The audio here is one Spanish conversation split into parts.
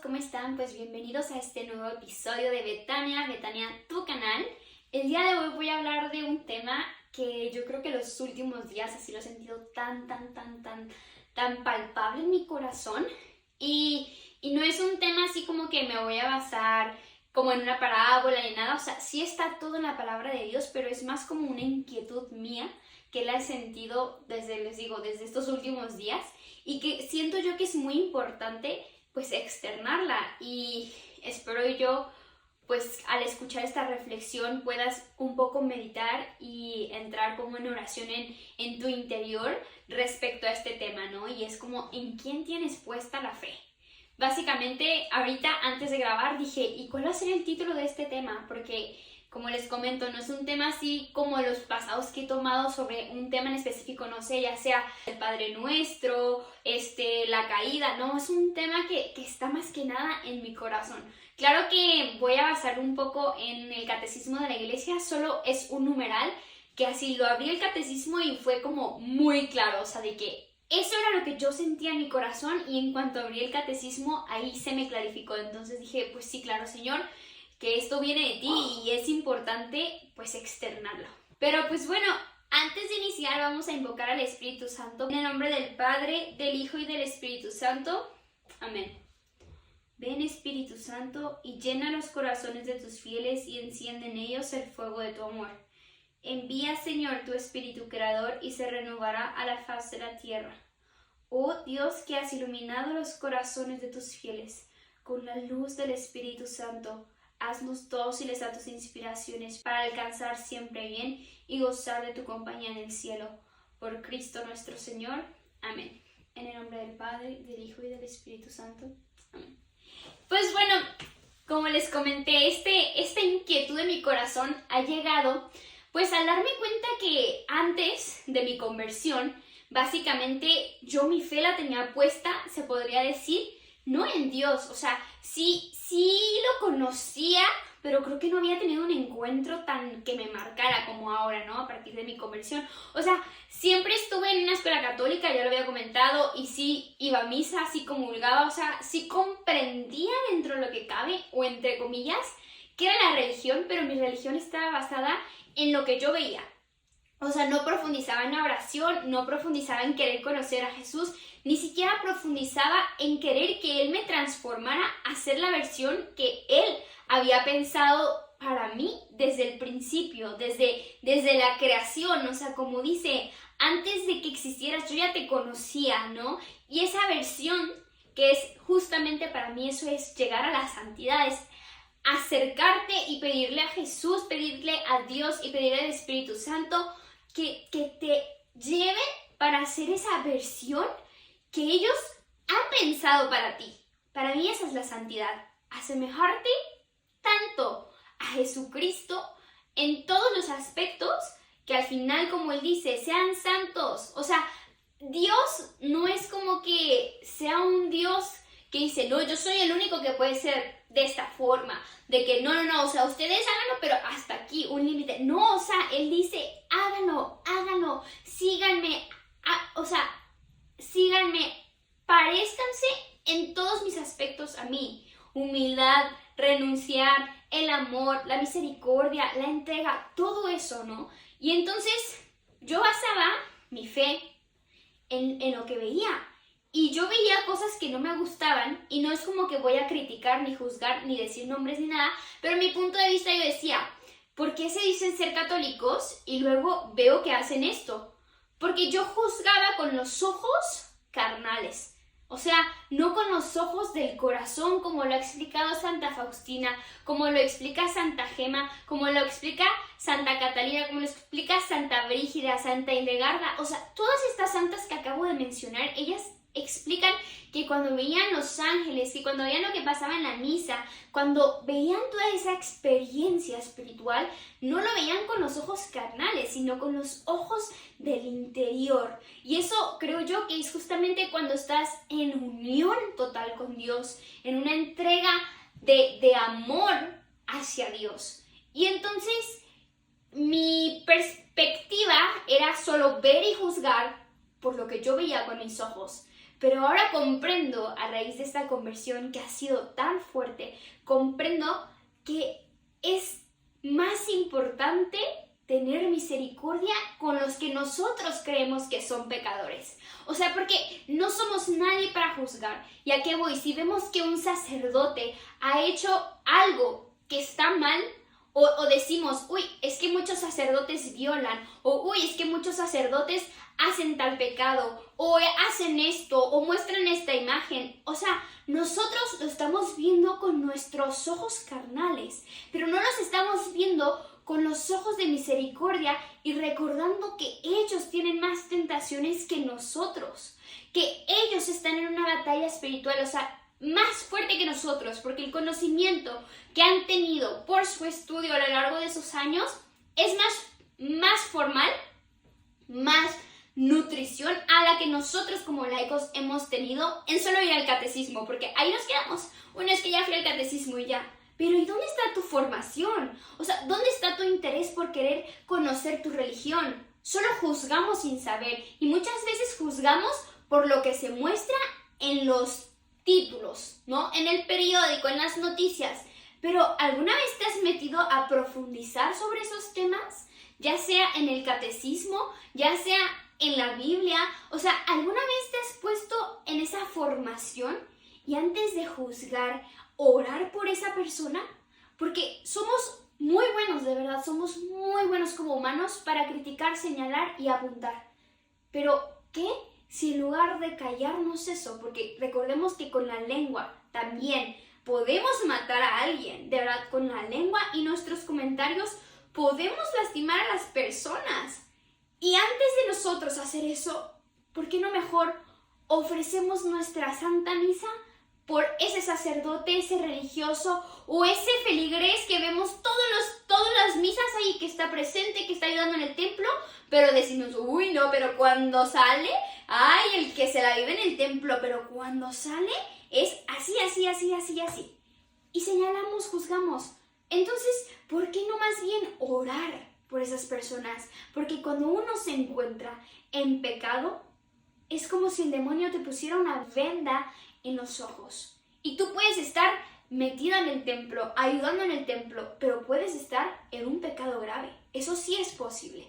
¿cómo están? Pues bienvenidos a este nuevo episodio de Betania, tu canal. El día de hoy voy a hablar de un tema que yo creo que los últimos días así lo he sentido tan palpable en mi corazón. Y no es un tema así como que me voy a basar como en una parábola ni nada. O sea, sí está todo en la palabra de Dios, pero es más como una inquietud mía que la he sentido desde estos últimos días y que siento yo que es muy importante pues externarla, y espero yo pues al escuchar esta reflexión puedas un poco meditar y entrar como en oración en tu interior respecto a este tema, ¿no? Y es como, ¿en quién tienes puesta la fe? Básicamente, ahorita antes de grabar dije, ¿y cuál va a ser el título de este tema? Porque, como les comento, no es un tema así como los pasados que he tomado sobre un tema en específico, no sé, ya sea el Padre Nuestro, la caída, no, es un tema que está más que nada en mi corazón. Claro que voy a basar un poco en el catecismo de la iglesia, solo es un numeral, que así lo abrí el catecismo y fue como muy claro, o sea, de que eso era lo que yo sentía en mi corazón, y en cuanto abrí el catecismo, ahí se me clarificó. Entonces dije, pues sí, claro, Señor, que esto viene de ti y es importante pues externarlo. Pero pues bueno, antes de iniciar vamos a invocar al Espíritu Santo. En el nombre del Padre, del Hijo y del Espíritu Santo. Amén. Ven, Espíritu Santo, y llena los corazones de tus fieles y enciende en ellos el fuego de tu amor. Envía, Señor, tu Espíritu Creador y se renovará a la faz de la tierra. Oh Dios, que has iluminado los corazones de tus fieles con la luz del Espíritu Santo, haznos dóciles a tus inspiraciones para alcanzar siempre bien y gozar de tu compañía en el cielo. Por Cristo nuestro Señor. Amén. En el nombre del Padre, del Hijo y del Espíritu Santo. Amén. Pues bueno, como les comenté, esta inquietud de mi corazón ha llegado pues al darme cuenta que antes de mi conversión, básicamente yo mi fe la tenía puesta, se podría decir, no en Dios. O sea, sí lo conocía, pero creo que no había tenido un encuentro tan que me marcara como ahora, ¿no? A partir de mi conversión. O sea, siempre estuve en una escuela católica, ya lo había comentado, y sí iba a misa, sí comulgaba, o sea, sí comprendía dentro de lo que cabe, o entre comillas, que era la religión, pero mi religión estaba basada en lo que yo veía. O sea, no profundizaba en la oración, no profundizaba en querer conocer a Jesús, ni siquiera profundizaba en querer que Él me transformara a ser la versión que Él había pensado para mí desde el principio, desde la creación. O sea, como dice, antes de que existieras yo ya te conocía, ¿no? Y esa versión que es justamente para mí, eso es llegar a la santidad, es acercarte y pedirle a Jesús, pedirle a Dios y pedirle al Espíritu Santo que te lleven para hacer esa versión que ellos han pensado para ti. Para mí esa es la santidad, asemejarte tanto a Jesucristo en todos los aspectos que al final, como Él dice, sean santos. O sea, Dios no es como que sea un Dios que dice, no, yo soy el único que puede ser de esta forma, de que no, o sea, ustedes háganlo, pero hasta aquí, un límite. No, o sea, Él dice, háganlo, síganme, síganme, parezcanse en todos mis aspectos a mí. Humildad, renunciar, el amor, la misericordia, la entrega, todo eso, ¿no? Y entonces yo basaba mi fe en lo que veía. Y yo veía cosas que no me gustaban, y no es como que voy a criticar, ni juzgar, ni decir nombres, ni nada, pero en mi punto de vista yo decía, ¿por qué se dicen ser católicos y luego veo que hacen esto? Porque yo juzgaba con los ojos carnales, o sea, no con los ojos del corazón, como lo ha explicado Santa Faustina, como lo explica Santa Gema, como lo explica Santa Catalina, como lo explica Santa Brígida, Santa Hildegarda. O sea, todas estas santas que acabo de mencionar, ellas explican que cuando veían los ángeles, que cuando veían lo que pasaba en la misa, cuando veían toda esa experiencia espiritual, no lo veían con los ojos carnales, sino con los ojos del interior. Y eso creo yo que es justamente cuando estás en unión total con Dios, en una entrega de amor hacia Dios. Y entonces mi perspectiva era solo ver y juzgar por lo que yo veía con mis ojos. Pero ahora comprendo, a raíz de esta conversión que ha sido tan fuerte, comprendo que es más importante tener misericordia con los que nosotros creemos que son pecadores. O sea, porque no somos nadie para juzgar. ¿Y a qué voy? Si vemos que un sacerdote ha hecho algo que está mal, o decimos, uy, es que muchos sacerdotes violan, o uy, es que muchos sacerdotes hacen tal pecado, o hacen esto, o muestran esta imagen. O sea, nosotros lo estamos viendo con nuestros ojos carnales, pero no los estamos viendo con los ojos de misericordia y recordando que ellos tienen más tentaciones que nosotros, que ellos están en una batalla espiritual, o sea, más fuerte que nosotros, porque el conocimiento que han tenido por su estudio a lo largo de esos años es más formal, más nutrición a la que nosotros como laicos hemos tenido en solo ir al catecismo, porque ahí nos quedamos. Bueno, es que ya fui al catecismo y ya. Pero ¿y dónde está tu formación? O sea, ¿dónde está tu interés por querer conocer tu religión? Solo juzgamos sin saber y muchas veces juzgamos por lo que se muestra en los títulos, ¿no? En el periódico, en las noticias. Pero ¿alguna vez te has metido a profundizar sobre esos temas? Ya sea en el catecismo, ya sea en la Biblia. O sea, ¿alguna vez te has puesto en esa formación y antes de juzgar, orar por esa persona? Porque somos muy buenos, de verdad, somos muy buenos como humanos para criticar, señalar y apuntar. Pero, ¿qué si en lugar de callarnos eso? Porque recordemos que con la lengua también podemos matar a alguien, de verdad, con la lengua y nuestros comentarios podemos lastimar a las personas. Y antes de nosotros hacer eso, ¿por qué no mejor ofrecemos nuestra Santa Misa por ese sacerdote, ese religioso o ese feligrés que vemos todas las misas ahí, que está presente, que está ayudando en el templo, pero decimos, uy, no, pero cuando sale, ay, el que se la vive en el templo, pero cuando sale es así, así, así, así, así. Y señalamos, juzgamos. Entonces, ¿por qué no más bien orar por esas personas? Porque cuando uno se encuentra en pecado, es como si el demonio te pusiera una venda en los ojos. Y tú puedes estar metida en el templo, ayudando en el templo, pero puedes estar en un pecado grave. Eso sí es posible.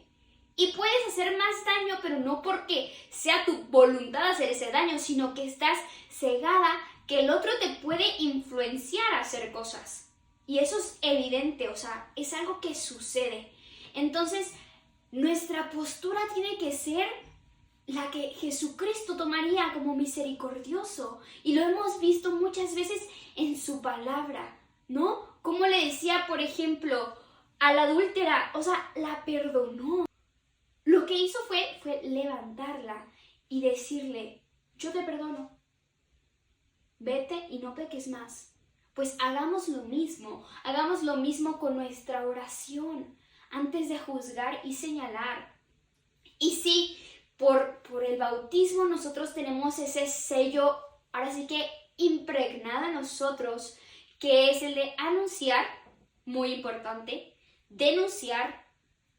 Y puedes hacer más daño, pero no porque sea tu voluntad hacer ese daño, sino que estás cegada, que el otro te puede influenciar a hacer cosas. Y eso es evidente, o sea, es algo que sucede. Entonces, nuestra postura tiene que ser la que Jesucristo tomaría como misericordioso. Y lo hemos visto muchas veces en su palabra, ¿no? Como le decía, por ejemplo, a la adúltera, o sea, la perdonó. Lo que hizo fue levantarla y decirle, yo te perdono, vete y no peques más. Pues hagamos lo mismo con nuestra oración, antes de juzgar y señalar. Y sí, por el bautismo nosotros tenemos ese sello, ahora sí que impregnado en nosotros, que es el de anunciar, muy importante, denunciar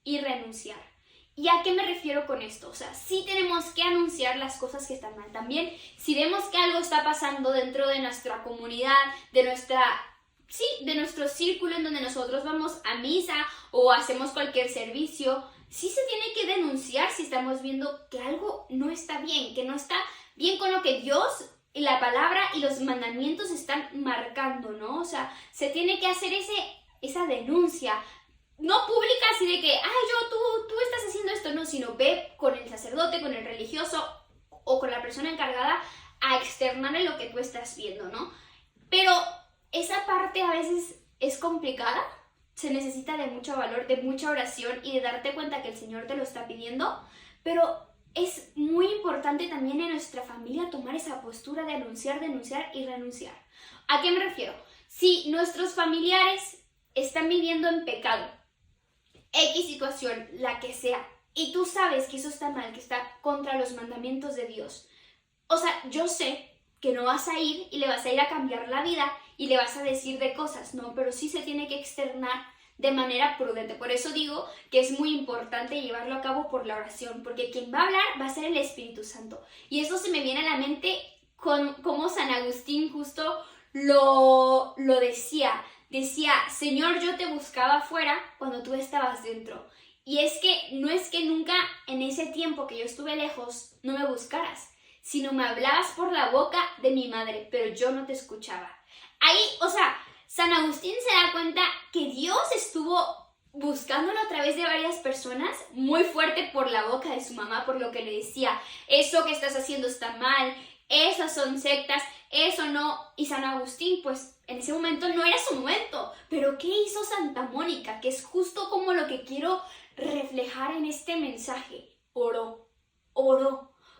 y renunciar. ¿Y a qué me refiero con esto? O sea, sí tenemos que anunciar las cosas que están mal. También, si vemos que algo está pasando dentro de nuestra comunidad, de nuestro círculo en donde nosotros vamos a misa o hacemos cualquier servicio, sí se tiene que denunciar si estamos viendo que algo no está bien, que no está bien con lo que Dios y la palabra y los mandamientos están marcando, ¿no? O sea, se tiene que hacer esa denuncia. No pública así de que, tú estás haciendo esto, no, sino ve con el sacerdote, con el religioso o con la persona encargada a externarle lo que tú estás viendo, ¿no? Pero esa parte a veces es complicada, se necesita de mucho valor, de mucha oración y de darte cuenta que el Señor te lo está pidiendo, pero es muy importante también en nuestra familia tomar esa postura de anunciar, denunciar y renunciar. ¿A qué me refiero? Si nuestros familiares están viviendo en pecado, X situación, la que sea, y tú sabes que eso está mal, que está contra los mandamientos de Dios. O sea, yo sé que no vas a ir y le vas a ir a cambiar la vida y le vas a decir de cosas, ¿no? Pero sí se tiene que externar de manera prudente. Por eso digo que es muy importante llevarlo a cabo por la oración, porque quien va a hablar va a ser el Espíritu Santo. Y eso se me viene a la mente con cómo San Agustín justo lo decía. Decía, Señor, yo te buscaba afuera cuando tú estabas dentro. Y es que nunca en ese tiempo que yo estuve lejos no me buscaras, sino me hablabas por la boca de mi madre, pero yo no te escuchaba. Ahí, San Agustín se da cuenta que Dios estuvo buscándolo a través de varias personas, muy fuerte por la boca de su mamá, por lo que le decía, eso que estás haciendo está mal, esas son sectas, eso no. Y San Agustín, pues en ese momento no era su momento. Pero ¿qué hizo Santa Mónica? Que es justo como lo que quiero reflejar en este mensaje. Oró.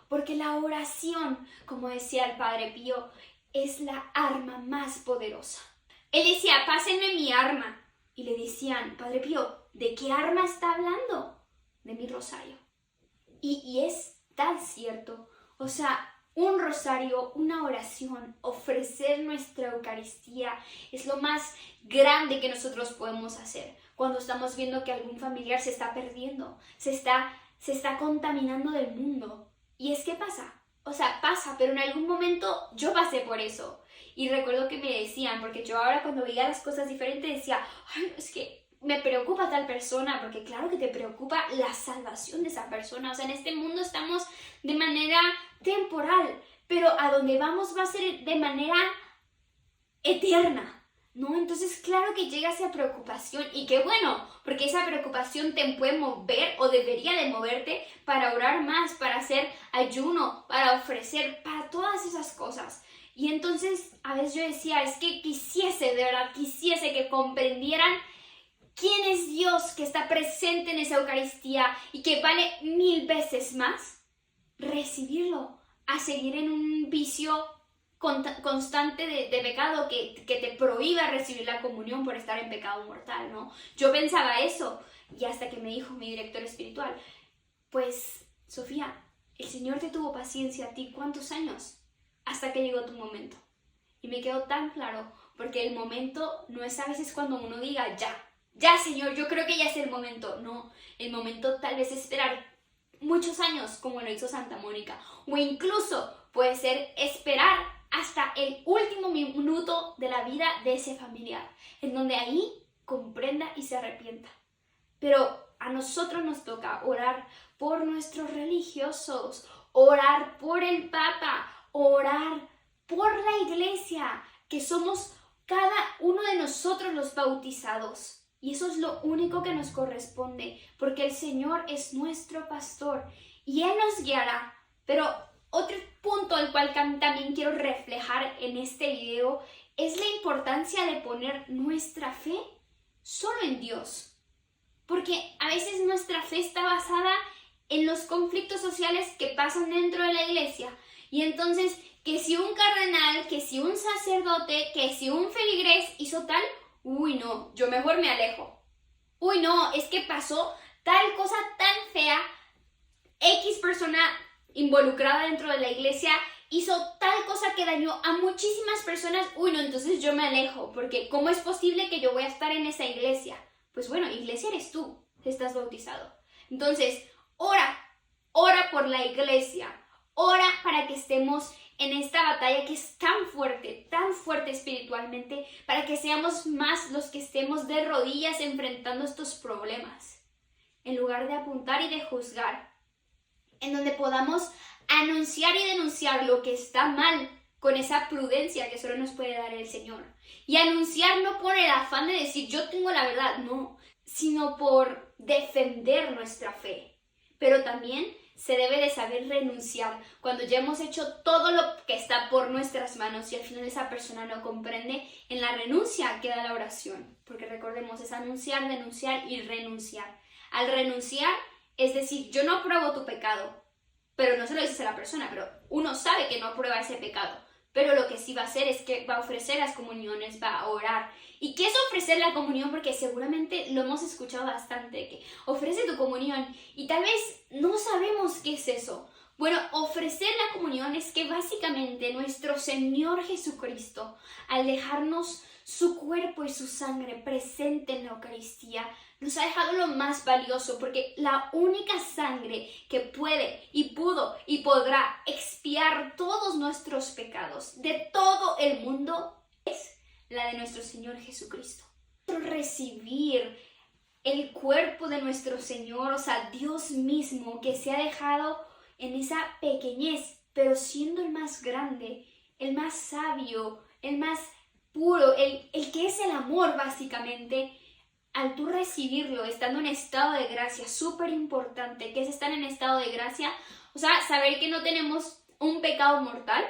Porque la oración, como decía el Padre Pío, es la arma más poderosa. Él decía, pásenme mi arma. Y le decían, Padre Pío, ¿de qué arma está hablando? De mi rosario. Y es tan cierto. Un rosario, una oración, ofrecer nuestra Eucaristía es lo más grande que nosotros podemos hacer. Cuando estamos viendo que algún familiar se está perdiendo, se está contaminando del mundo. Y es que pasa, pasa, pero en algún momento yo pasé por eso. Y recuerdo que me decían, porque yo ahora cuando veía las cosas diferentes decía, ay, es que me preocupa tal persona, porque claro que te preocupa la salvación de esa persona. En este mundo estamos de manera temporal, pero a donde vamos va a ser de manera eterna, ¿no? Entonces, claro que llega esa preocupación y qué bueno, porque esa preocupación te puede mover o debería de moverte para orar más, para hacer ayuno, para ofrecer, para todas esas cosas. Y entonces, a veces yo decía, es que quisiese que comprendieran quién es Dios que está presente en esa Eucaristía y que vale 1000 veces más recibirlo a seguir en un vicio constante de pecado que te prohíba recibir la comunión por estar en pecado mortal, ¿no? Yo pensaba eso y hasta que me dijo mi director espiritual, pues, Sofía, el Señor te tuvo paciencia a ti, ¿cuántos años? Hasta que llegó tu momento. Y me quedó tan claro, porque el momento no es a veces cuando uno diga, ya Señor, yo creo que ya es el momento. No, el momento tal vez es esperar muchos años, como lo hizo Santa Mónica, o incluso puede ser esperar hasta el último minuto de la vida de ese familiar, en donde ahí comprenda y se arrepienta. Pero a nosotros nos toca orar por nuestros religiosos, orar por el Papa, orar por la Iglesia, que somos cada uno de nosotros los bautizados. Y eso es lo único que nos corresponde, porque el Señor es nuestro pastor y Él nos guiará. Pero otro punto al cual también quiero reflejar en este video es la importancia de poner nuestra fe solo en Dios. Porque a veces nuestra fe está basada en los conflictos sociales que pasan dentro de la iglesia. Y entonces, que si un cardenal, que si un sacerdote, que si un feligrés hizo tal, uy no, yo mejor me alejo. Uy no, es que pasó tal cosa tan fea, X persona involucrada dentro de la iglesia hizo tal cosa que dañó a muchísimas personas, uy no, entonces yo me alejo, porque ¿cómo es posible que yo voy a estar en esa iglesia? Pues bueno, iglesia eres tú, que estás bautizado. Entonces, ora por la iglesia, ora para que estemos en esta batalla que es tan fuerte espiritualmente, para que seamos más los que estemos de rodillas enfrentando estos problemas, en lugar de apuntar y de juzgar, en donde podamos anunciar y denunciar lo que está mal con esa prudencia que solo nos puede dar el Señor. Y anunciar no por el afán de decir yo tengo la verdad, no, sino por defender nuestra fe. Pero también se debe de saber renunciar cuando ya hemos hecho todo lo que está por nuestras manos y al final esa persona no comprende. En la renuncia queda la oración, porque recordemos, es anunciar, denunciar y renunciar. Al renunciar, es decir, yo no apruebo tu pecado, pero no se lo dices a la persona, pero uno sabe que no aprueba ese pecado, pero lo que sí va a hacer es que va a ofrecer las comuniones, va a orar. ¿Y qué es ofrecer la comunión? Porque seguramente lo hemos escuchado bastante, que ofrece tu comunión y tal vez no sabemos qué es eso. Bueno, ofrecer la comunión es que básicamente nuestro Señor Jesucristo, al dejarnos su cuerpo y su sangre presente en la Eucaristía, nos ha dejado lo más valioso, porque la única sangre que puede y pudo y podrá expiar todos nuestros pecados de todo el mundo es la de nuestro Señor Jesucristo. Recibir el cuerpo de nuestro Señor, o sea, Dios mismo que se ha dejado en esa pequeñez, pero siendo el más grande, el más sabio, el más puro, el que es el amor básicamente. Al tú recibirlo, estando en estado de gracia, súper importante, que es estar en estado de gracia, o sea, saber que no tenemos un pecado mortal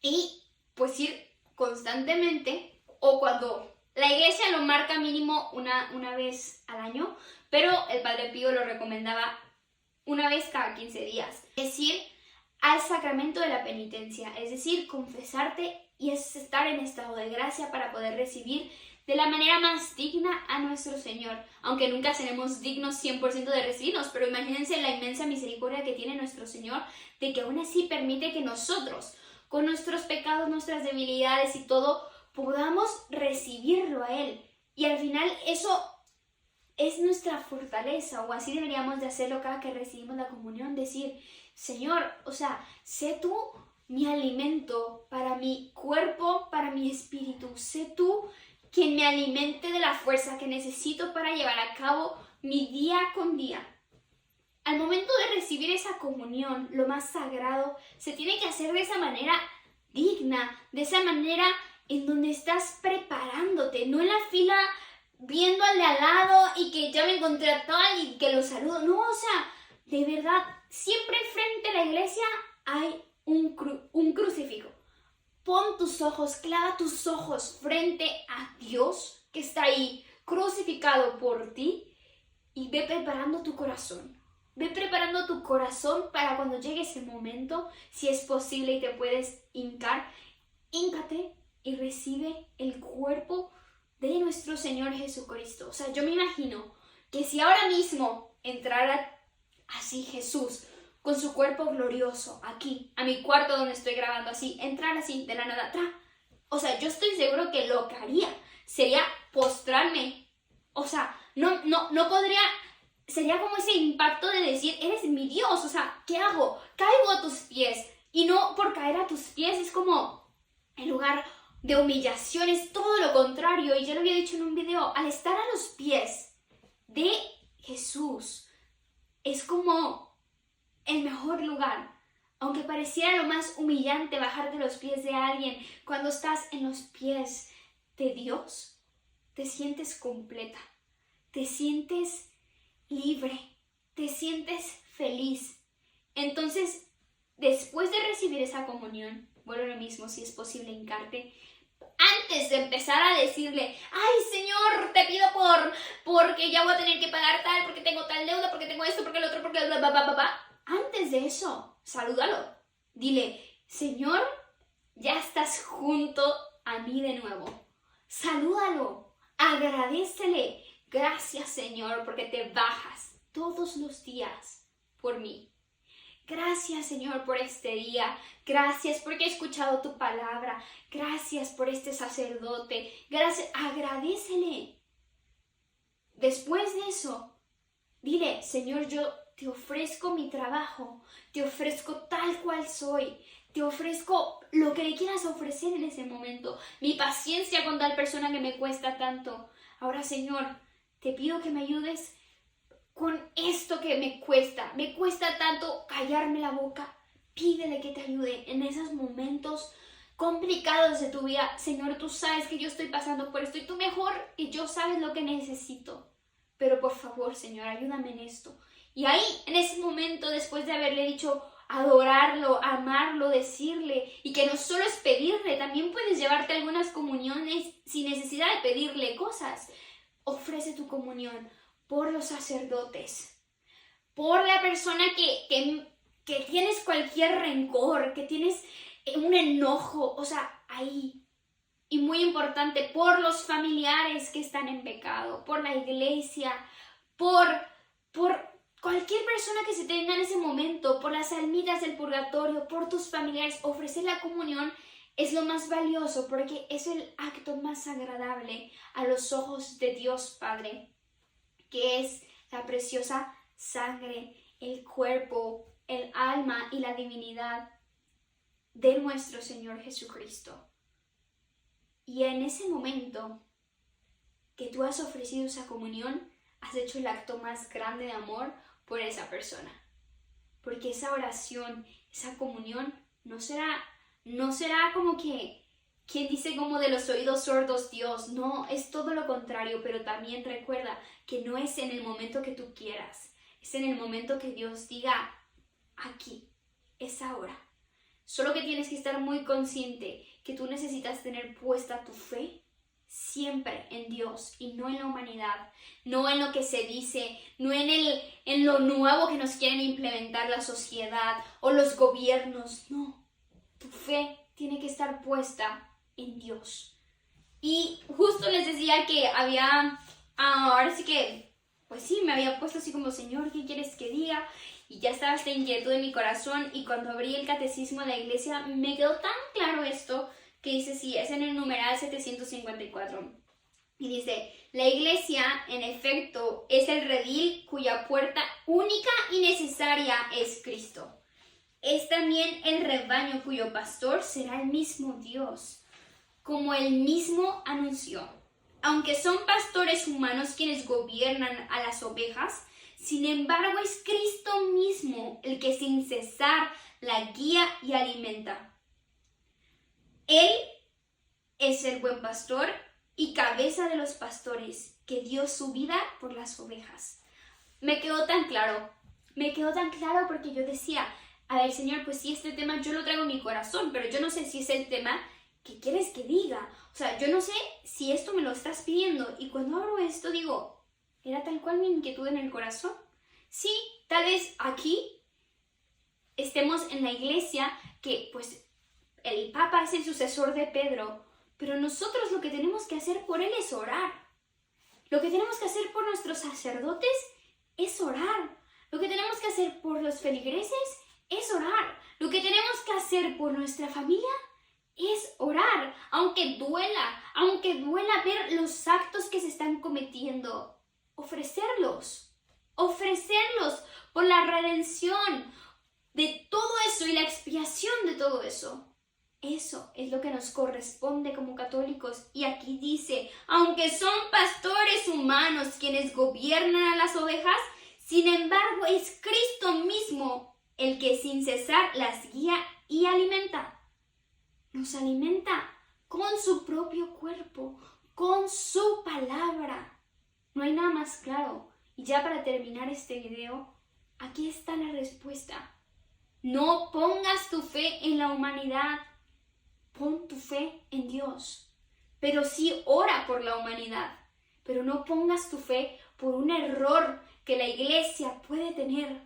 y pues ir constantemente, o cuando la iglesia lo marca mínimo una vez al año, pero el Padre Pío lo recomendaba una vez cada 15 días, es decir, al sacramento de la penitencia, es decir, confesarte y es estar en estado de gracia para poder recibir de la manera más digna a nuestro Señor, aunque nunca seremos dignos 100% de recibirnos, pero imagínense la inmensa misericordia que tiene nuestro Señor, de que aún así permite que nosotros, con nuestros pecados, nuestras debilidades y todo, podamos recibirlo a Él. Y al final eso es nuestra fortaleza, o así deberíamos de hacerlo cada que recibimos la comunión, decir, Señor, o sea, sé tú mi alimento para mi cuerpo, para mi espíritu, sé tú quien me alimente de la fuerza que necesito para llevar a cabo mi día con día. Al momento de recibir esa comunión, lo más sagrado, se tiene que hacer de esa manera digna, de esa manera en donde estás preparándote, no en la fila viendo al de al lado y que ya me encontré a tal y que lo saludo. No, o sea, de verdad, siempre frente a la iglesia hay un crucifijo. Pon tus ojos, clava tus ojos frente a Dios que está ahí crucificado por ti y ve preparando tu corazón. Ve preparando tu corazón para cuando llegue ese momento, si es posible y te puedes hincar, híncate y recibe el cuerpo de nuestro Señor Jesucristo. O sea, yo me imagino que si ahora mismo entrara así Jesús con su cuerpo glorioso aquí, a mi cuarto donde estoy grabando así, entrar así de la nada, o sea, yo estoy seguro que lo que haría sería postrarme. O sea, no podría, sería como ese impacto de decir, eres mi Dios, o sea, ¿qué hago? Caigo a tus pies. Y no por caer a tus pies es como, en lugar de humillación, es todo lo contrario. Y ya lo había dicho en un video, al estar a los pies de Jesús, es como el mejor lugar. Aunque pareciera lo más humillante bajar de los pies de alguien, cuando estás en los pies de Dios, te sientes completa, te sientes libre, te sientes feliz. Entonces, después de recibir esa comunión, bueno, lo mismo, si es posible hincarte, antes de empezar a decirle, ay Señor, te pido porque ya voy a tener que pagar tal, porque tengo tal deuda, porque tengo esto, porque el otro, porque bla, bla, bla, bla, bla. Antes de eso, salúdalo. Dile, Señor, ya estás junto a mí de nuevo. Salúdalo, agradécele. Gracias Señor, porque te bajas todos los días por mí. Gracias Señor por este día, gracias porque he escuchado tu palabra, gracias por este sacerdote, gracias, agradécele. Después de eso, dile, Señor, yo te ofrezco mi trabajo, te ofrezco tal cual soy, te ofrezco lo que le quieras ofrecer en ese momento, mi paciencia con tal persona que me cuesta tanto. Ahora Señor, te pido que me ayudes con esto que me cuesta tanto callarme la boca. Pídele que te ayude en esos momentos complicados de tu vida. Señor, tú sabes que yo estoy pasando por esto y tú mejor que yo sabes lo que necesito. Pero por favor, Señor, ayúdame en esto. Y ahí, en ese momento, después de haberle dicho adorarlo, amarlo, decirle, y que no solo es pedirle, también puedes llevarte algunas comuniones sin necesidad de pedirle cosas. Ofrece tu comunión por los sacerdotes, por la persona que tienes cualquier rencor, que tienes un enojo, o sea, ahí. Y muy importante, por los familiares que están en pecado, por la iglesia, por Cualquier persona que se tenga en ese momento, por las almitas del purgatorio, por tus familiares, ofrecer la comunión es lo más valioso porque es el acto más agradable a los ojos de Dios Padre, que es la preciosa sangre, el cuerpo, el alma y la divinidad de nuestro Señor Jesucristo. Y en ese momento que tú has ofrecido esa comunión, has hecho el acto más grande de amor por esa persona. Porque esa oración, esa comunión, no será como que quien dice como de los oídos sordos Dios. No, es todo lo contrario, pero también recuerda que no es en el momento que tú quieras. Es en el momento que Dios diga, aquí, es ahora. Solo que tienes que estar muy consciente que tú necesitas tener puesta tu fe siempre en Dios y no en la humanidad, no en lo que se dice, no en lo nuevo que nos quieren implementar la sociedad o los gobiernos. No, tu fe tiene que estar puesta en Dios. Y justo les decía que ahora sí que, pues sí, me había puesto así como, Señor, ¿qué quieres que diga? Y ya estaba esta inquietud en mi corazón, y cuando abrí el catecismo de la iglesia me quedó tan claro esto, que dice, sí, es en el numeral 754. Y dice, la iglesia, en efecto, es el redil cuya puerta única y necesaria es Cristo. Es también el rebaño cuyo pastor será el mismo Dios, como él mismo anunció. Aunque son pastores humanos quienes gobiernan a las ovejas, sin embargo es Cristo mismo el que sin cesar la guía y alimenta. Él es el buen pastor y cabeza de los pastores que dio su vida por las ovejas. Me quedó tan claro porque yo decía, a ver, Señor, pues sí, este tema yo lo traigo en mi corazón, pero yo no sé si es el tema que quieres que diga. O sea, yo no sé si esto me lo estás pidiendo. Y cuando abro esto digo, ¿era tal cual mi inquietud en el corazón? Sí, tal vez aquí estemos en la iglesia que pues el Papa es el sucesor de Pedro, pero nosotros lo que tenemos que hacer por él es orar. Lo que tenemos que hacer por nuestros sacerdotes es orar. Lo que tenemos que hacer por los feligreses es orar. Lo que tenemos que hacer por nuestra familia es orar. Aunque duela ver los actos que se están cometiendo, ofrecerlos por la redención de todo eso y la expiación de todo eso. Eso es lo que nos corresponde como católicos. Y aquí dice, aunque son pastores humanos quienes gobiernan a las ovejas, sin embargo es Cristo mismo el que sin cesar las guía y alimenta. Nos alimenta con su propio cuerpo, con su palabra. No hay nada más claro. Y ya para terminar este video, aquí está la respuesta. No pongas tu fe en la humanidad. Pon tu fe en Dios, pero sí ora por la humanidad, pero no pongas tu fe por un error que la iglesia puede tener.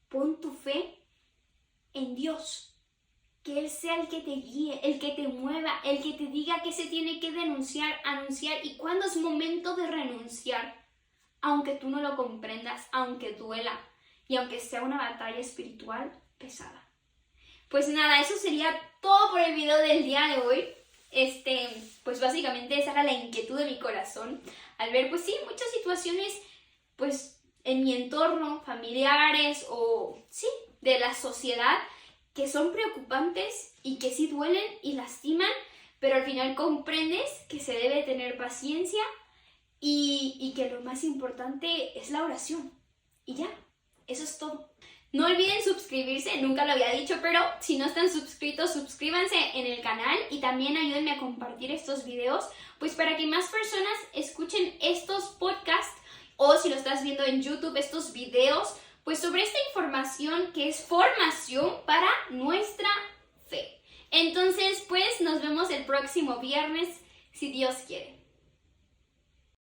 Pon tu fe en Dios, que Él sea el que te guíe, el que te mueva, el que te diga qué se tiene que denunciar, anunciar y cuándo es momento de renunciar, aunque tú no lo comprendas, aunque duela y aunque sea una batalla espiritual pesada. Pues nada, eso sería todo por el video del día de hoy. Pues básicamente esa era la inquietud de mi corazón. Al ver, pues sí, muchas situaciones, pues en mi entorno, familiares o sí, de la sociedad, que son preocupantes y que sí duelen y lastiman, pero al final comprendes que se debe tener paciencia y que lo más importante es la oración. Y ya, eso es todo. No olviden suscribirse, nunca lo había dicho, pero si no están suscritos, suscríbanse en el canal y también ayúdenme a compartir estos videos, pues para que más personas escuchen estos podcasts o si lo estás viendo en YouTube, estos videos, pues sobre esta información que es formación para nuestra fe. Entonces, pues nos vemos el próximo viernes, si Dios quiere.